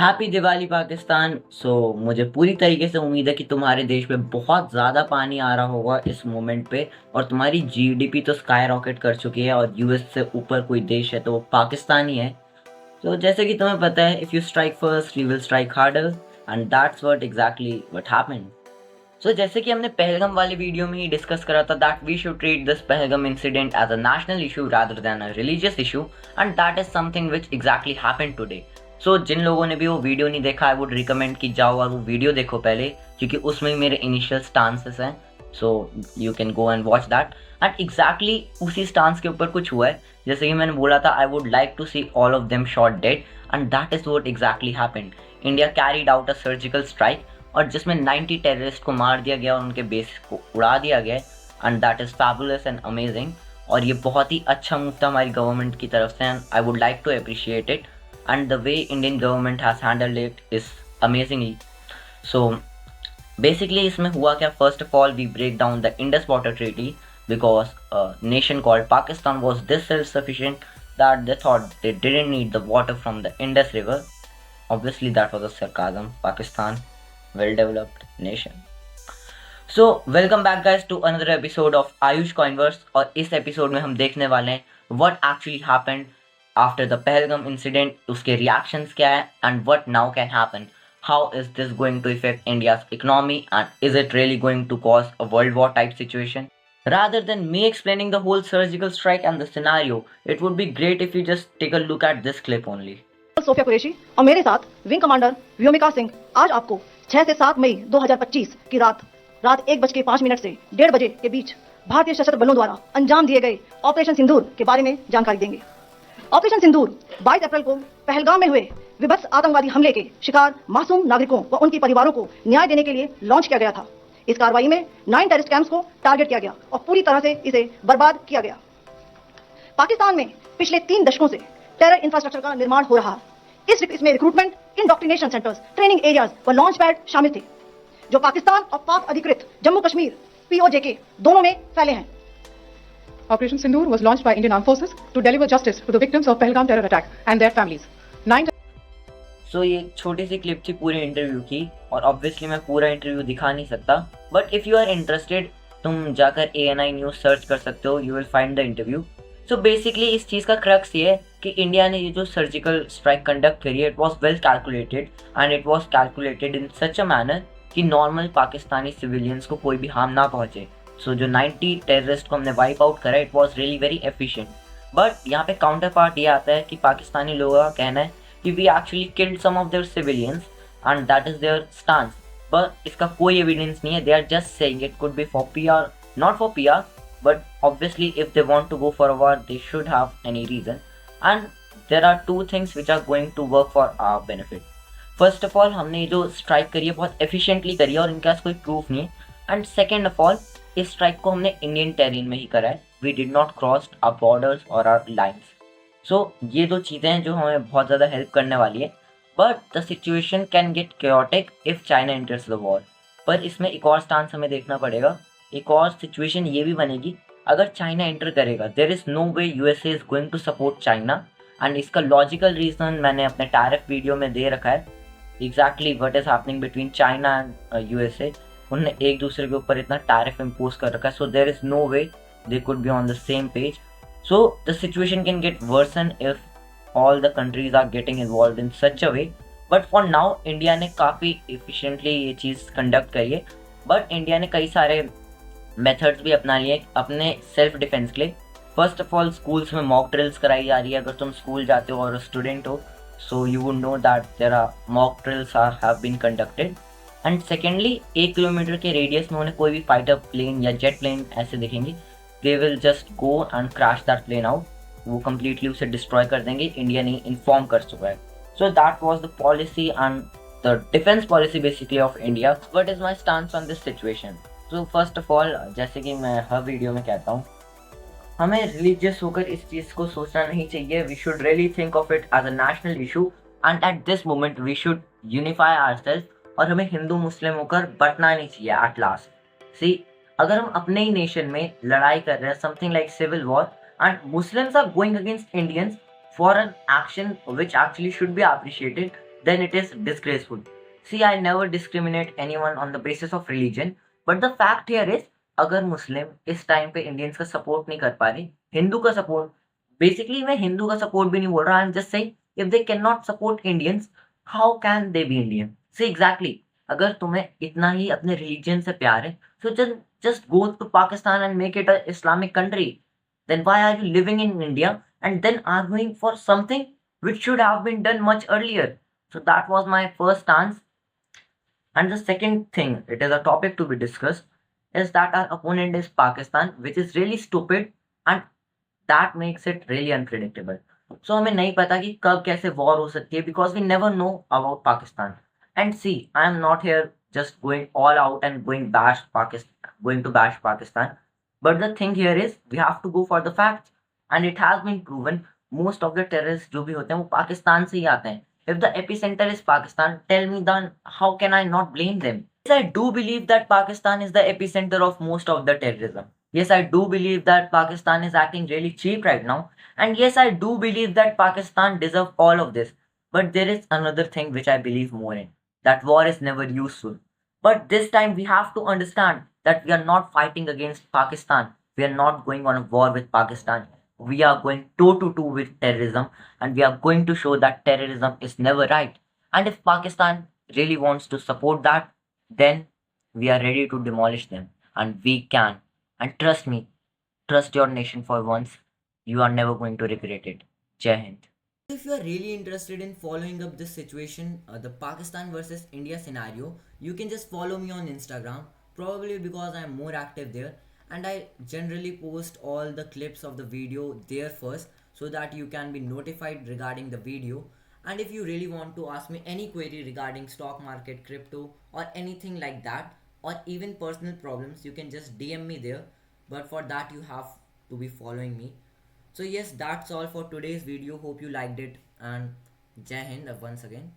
Happy Diwali Pakistan. मुझे पूरी तरीके से उम्मीद है कि तुम्हारे देश में बहुत ज़्यादा पानी आ रहा होगा इस मोमेंट पे, और तुम्हारी जीडीपी तो स्काई रॉकेट कर चुकी है, और यूएस से ऊपर कोई देश है तो वो पाकिस्तान ही है। तो जैसे कि तुम्हें पता है, if you strike first we will strike harder, and that's what exactly what happened. जैसे कि हमने पहलगाम वाले वीडियो में ही डिस्कस करा था that we should treat this Pahalgam incident as a national issue rather than a religious issue, and that is something which exactly happened today. जिन लोगों ने भी वो वीडियो नहीं देखा, आई वुड रिकमेंड कि जाओ और वो वीडियो देखो पहले, क्योंकि उसमें मेरे इनिशियल स्टांसेस हैं। You can go and watch that, and exactly उसी स्टांस के ऊपर कुछ हुआ है। जैसे कि मैंने बोला था, I would like to see all of them shot dead, and that is what exactly happened. India carried out a surgical strike, और जिसमें 90 टेररिस्ट को मार दिया गया और उनके बेस को उड़ा दिया गया, and that is fabulous and amazing. और ये बहुत ही अच्छा मूव था हमारी गवर्नमेंट की तरफ से, and I would like to appreciate it, and the way Indian government has handled it is amazingly. Basically इसमें हुआ क्या, first of all we break down the Indus water treaty because a nation called Pakistan was this self-sufficient that they thought they didn't need the water from the Indus River. Obviously that was a sarcasm. Pakistan, well-developed nation. Welcome back guys to another episode of Ayush Coinverse, और इस episode में हम देखने वाले हैं what actually happened after the Pahalgam incident, उसके reactions क्या है, and what now can happen. How is this going to affect India's economy, and is it really going to cause a world war type situation? Rather than me explaining the whole surgical strike and the scenario, it would be great if you just take a look at this clip only. Sofiya Qureshi और मेरे साथ wing commander Vyomika Singh आज आपको 6 से 7 मई 2025 की रात 1:05 से 1:30 बजे के बीच भारतीय सशस्त्र बलों द्वारा अंजाम दिए गए ऑपरेशन सिंदूर के बारे में जानकारी देंगे। ऑपरेशन सिंदूर 22 अप्रैल को पहलगाम में हुए विभत्स आतंकवादी हमले के शिकार मासूम नागरिकों व उनके परिवारों को न्याय देने के लिए लॉन्च किया गया था। इस कार्रवाई में 9 टेररिस्ट कैंप्स को टारगेट किया गया और पूरी तरह से इसे बर्बाद किया गया। पाकिस्तान में पिछले 3 दशकों से टेरर इंफ्रास्ट्रक्चर का निर्माण हो रहा है। इसमें recruitment, indoctrination centres, training areas व लॉन्च पैड शामिल थे, जो पाकिस्तान और पाक अधिकृत जम्मू कश्मीर POJ दोनों में फैले हैं। Operation Sindoor was launched by Indian Armed Forces to deliver justice to the victims of Pahalgam terror attack and their families. 9 ये एक छोटी सी क्लिप थी पूरे इंटरव्यू की, और ऑब्वियसली मैं पूरा इंटरव्यू दिखा नहीं सकता, but if you are interested तुम जाकर ANI न्यूज़ सर्च कर सकते हो, you will find the interview. Basically इस चीज़ का क्रक्स ये है कि इंडिया ने ये जो सर्जिकल स्ट्राइक कंडक्ट करी है, it was well calculated, and it was calculated in such a manner कि नॉर्मल पाकिस्तानी सिविलियंस को कोई भी हार्म ना पहुँचे। जो 90 टेररिस्ट को हमने वाइप आउट करा, it was really very efficient. But यहाँ पे काउंटर पार्ट ये आता है कि पाकिस्तानी लोगों का कहना है कि we actually killed some of their civilians and that is their stance, but इसका कोई एविडेंस नहीं है। They are just saying it could be for PR, not for PR, but obviously if they want to go for a war they should have any reason, and there are 2 things which are going to work for our benefit. First of all, हमने जो strike करी है बहुत efficiently करी है और इनके पास कोई प्रूफ नहीं है, एंड सेकेंड ऑफ ऑल इस स्ट्राइक को हमने इंडियन टेरिन में ही करा है। We did not cross our borders और आवर लाइन्स। ये 2 चीज़ें हैं जो हमें बहुत ज़्यादा हेल्प करने वाली है, but the situation can gate chaotic if China enters the war. पर इसमें एक और स्टांस हमें देखना पड़ेगा। एक और सिचुएशन ये भी बनेगी, अगर चाइना एंटर करेगा, there is no way USA is going to support China, and इसका लॉजिकल रीज़न मैंने अपने टैरिफ वीडियो में दे रखा है। Exactly what is happening between China and USA, उन्होंने एक दूसरे के ऊपर इतना टैरिफ इम्पोज कर रखा है, so there is no way they could be on the same page. So the situation can get worsen if all the countries are getting involve in such a way, but for now India ने काफ़ी efficiently ये चीज़ conduct करी है। But India ने कई सारे methods भी अपना लिए अपने सेल्फ डिफेंस के लिए। फर्स्ट ऑफ ऑल, स्कूल्स में मॉक ड्रिल्स कराई जा रही है। अगर तुम स्कूल जाते हो और स्टूडेंट हो, so you would know that there are mock drills have been conducted. And secondly, 1 kilometre के रेडियस में उन्हें कोई भी फाइटर प्लेन या जेट प्लेन ऐसे दिखेंगे, they will just go and crash that plane out, वो कम्प्लीटली उसे डिस्ट्रॉय कर देंगे। इंडिया ने इन्फॉर्म कर चुका है। So that was the policy and the defence policy basically of India. What is my stance on this situation? First of all, जैसे कि मैं हर वीडियो में कहता हूँ, हमें रिलीजियस होकर इस चीज़ को सोचना नहीं चाहिए. We should really think of it as a national issue and at this moment we should unify ourselves. और हमें हिंदू मुस्लिम होकर बंटना नहीं चाहिए एट लास्ट. सी, अगर हम अपने ही नेशन में लड़ाई कर रहे हैं, something like civil war, and Muslims are going against Indians for an action which actually should be appreciated, then it is disgraceful. See, I never discriminate anyone on the basis of religion, but the fact here is, अगर मुस्लिम इस time पे Indians का support नहीं कर पा रहे, हिंदू का support, basically मैं हिंदू का सपोर्ट भी नहीं बोल रहा, I am just saying if they can not support Indians, how can they be Indian. See exactly, अगर तुम्हें इतना ही अपने रिलीजन से प्यार है, सो just go to Pakistan and make it a Islamic country. Then why are you living in India and then arguing for something which should have been done much earlier? So that was my first stance. And the second thing, it is a topic to be discussed, is that our opponent is Pakistan, which is really stupid and that makes it really unpredictable. So हमें नहीं पता कि कब कैसे war हो सकती है, because we never know about Pakistan. And see, I am not here just going all out and going to bash Pakistan. But the thing here is we have to go for the facts, and it has been proven most of the terrorists जो भी होते हैं वो पाकिस्तान से ही आते हैं. If the epicenter is Pakistan, tell me then how can I not blame them? Yes, I do believe that Pakistan is the epicenter of most of the terrorism. Yes, I do believe that Pakistan is acting really cheap right now. And yes, I do believe that Pakistan deserves all of this. But there is another thing which I believe more in. That war is never useful. But this time we have to understand that we are not fighting against Pakistan. We are not going on a war with Pakistan. We are going toe to toe with terrorism, and we are going to show that terrorism is never right. And if Pakistan really wants to support that, then we are ready to demolish them. And we can. And trust me, trust your nation for once. You are never going to regret it. Jai Hind. If you are really interested in following up this situation, the Pakistan versus India scenario, you can just follow me on Instagram, probably because I am more active there, and I generally post all the clips of the video there first so that you can be notified regarding the video. And if you really want to ask me any query regarding stock market, crypto, or anything like that, or even personal problems, you can just DM me there. But for that, you have to be following me. So yes, that's all for today's video. Hope you liked it, and Jai Hind once again.